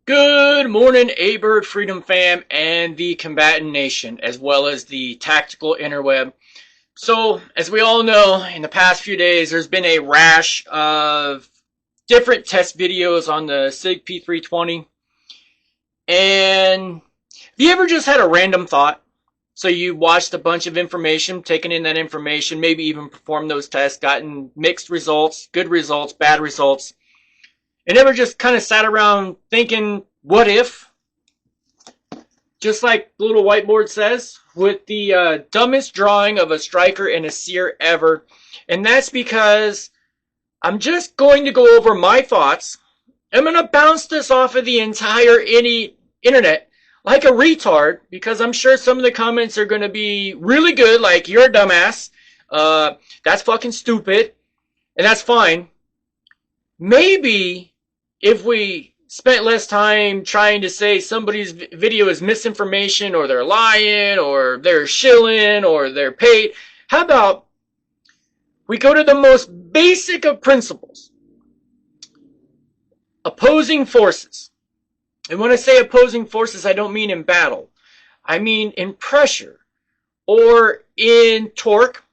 Good morning, A-Bird Freedom Fam and the Combatant Nation, as well as the tactical interweb. So, as we all know, in the past few days, there's been a rash of different test videos on the SIG P320. And have you ever just had a random thought? So you watched a bunch of information, taken in that information, maybe even performed those tests, gotten mixed results, good results, bad results, and ever just kind of sat around thinking, what if? Just like the little whiteboard says, with the dumbest drawing of a striker and a sear ever. And that's because I'm just going to go over my thoughts. I'm going to bounce this off of the entire internet like a retard, because I'm sure some of the comments are going to be really good, like, you're a dumbass, that's fucking stupid, and that's fine. Maybe if we spent less time trying to say somebody's video is misinformation, or they're lying, or they're shilling, or they're paid, how about we go to the most basic of principles? Opposing forces. And when I say opposing forces, I don't mean in battle. I mean in pressure or in torque.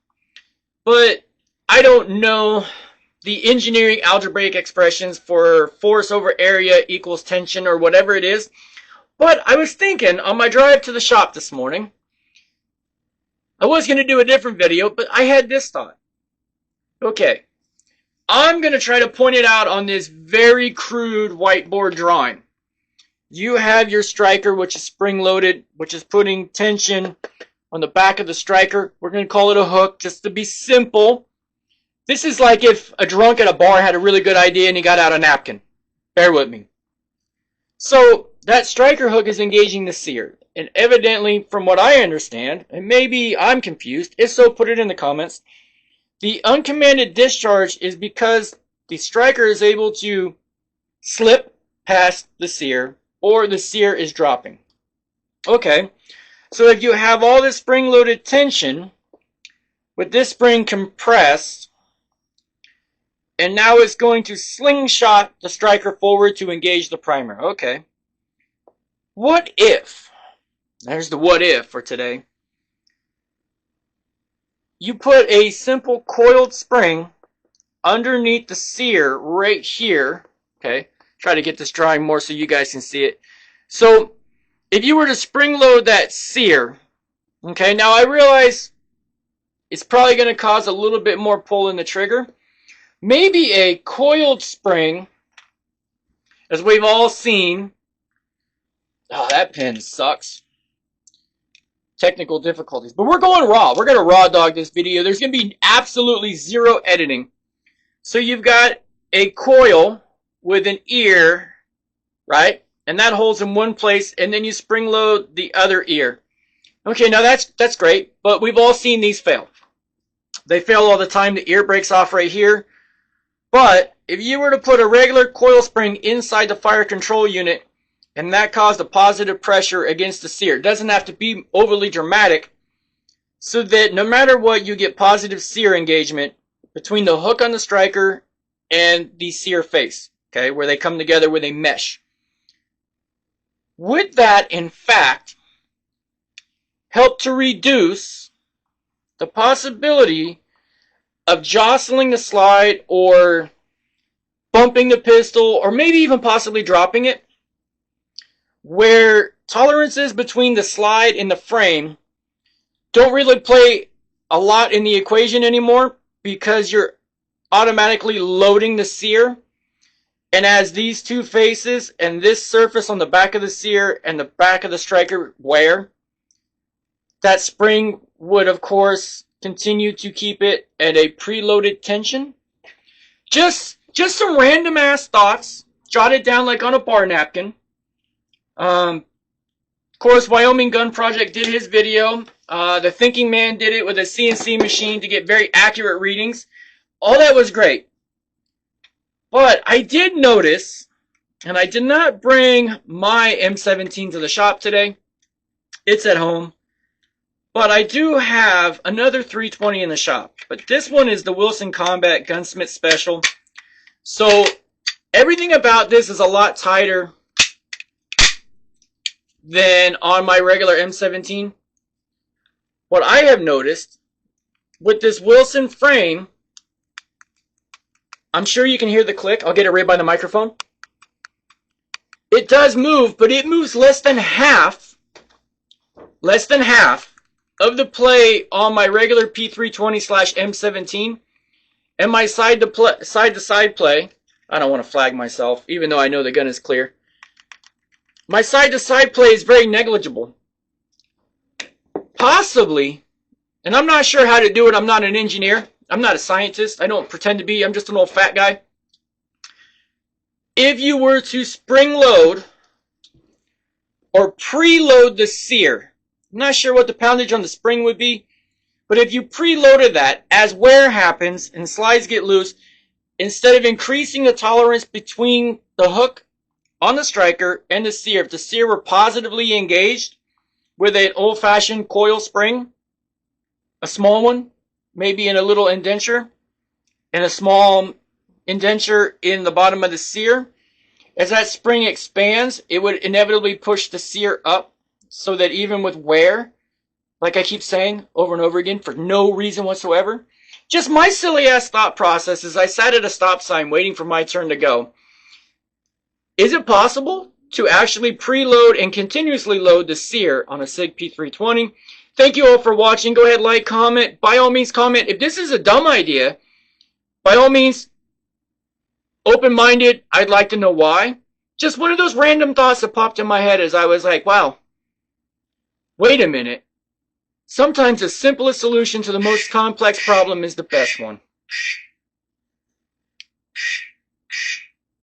But I don't know the engineering algebraic expressions for force over area equals tension or whatever it is. But I was thinking on my drive to the shop this morning, I was going to do a different video, but I had this thought. Okay, I'm going to try to point it out on this very crude whiteboard drawing. You have your striker, which is spring-loaded, which is putting tension on the back of the striker. We're going to call it a hook, just to be simple. This is like if a drunk at a bar had a really good idea and he got out a napkin. Bear with me. So that striker hook is engaging the sear. And evidently, from what I understand, and maybe I'm confused, if so, put it in the comments, the uncommanded discharge is because the striker is able to slip past the sear, or the sear is dropping. Okay, so if you have all this spring-loaded tension with this spring compressed, and now it's going to slingshot the striker forward to engage the primer. Okay, what if, there's the what if for today, you put a simple coiled spring underneath the sear right here. Okay, try to get this drawing more so you guys can see it. So if you were to spring load that sear, okay, now I realize it's probably going to cause a little bit more pull in the trigger. Maybe a coiled spring, as we've all seen. Oh, that pen sucks. Technical difficulties. But we're going raw. We're going to raw dog this video. There's going to be absolutely zero editing. So you've got a coil with an ear, right? And that holds in one place, and then you spring load the other ear. Okay, now that's great, but we've all seen these fail. They fail all the time. The ear breaks off right here. But if you were to put a regular coil spring inside the fire control unit, and that caused a positive pressure against the sear, it doesn't have to be overly dramatic, so that no matter what, you get positive sear engagement between the hook on the striker and the sear face, okay, where they come together, where they mesh. Would that, in fact, help to reduce the possibility of jostling the slide or bumping the pistol, or maybe even possibly dropping it, where tolerances between the slide and the frame don't really play a lot in the equation anymore, because you're automatically loading the sear? And as these two faces and this surface on the back of the sear and the back of the striker wear, that spring would, of course, continue to keep it at a preloaded tension. Just some random ass thoughts, jotted down like on a bar napkin. Of course, Wyoming Gun Project did his video. The Thinking Man did it with a CNC machine to get very accurate readings. All that was great. But I did notice, and I did not bring my M17 to the shop today. It's at home. But I do have another 320 in the shop. But this one is the Wilson Combat Gunsmith Special. So everything about this is a lot tighter than on my regular M17. What I have noticed with this Wilson frame, I'm sure you can hear the click. I'll get it right by the microphone. It does move, but it moves less than half of the play on my regular P320/M17, and my side to side play. I don't want to flag myself, even though I know the gun is clear. My side to side play is very negligible. Possibly, and I'm not sure how to do it. I'm not an engineer. I'm not a scientist. I don't pretend to be. I'm just an old fat guy. If you were to spring load or preload the sear, I'm not sure what the poundage on the spring would be, but if you preloaded that, as wear happens and slides get loose, instead of increasing the tolerance between the hook on the striker and the sear, if the sear were positively engaged with an old-fashioned coil spring, a small one, maybe in a little indenture, and a small indenture in the bottom of the sear, as that spring expands, it would inevitably push the sear up, so that even with wear, like I keep saying over and over again, for no reason whatsoever, just my silly ass thought process is I sat at a stop sign waiting for my turn to go. Is it possible to actually preload and continuously load the sear on a SIG P320? Thank you all for watching. Go ahead, like, comment. By all means, comment. If this is a dumb idea, by all means, open-minded. I'd like to know why. Just one of those random thoughts that popped in my head as I was like, wow, wait a minute. Sometimes the simplest solution to the most complex problem is the best one.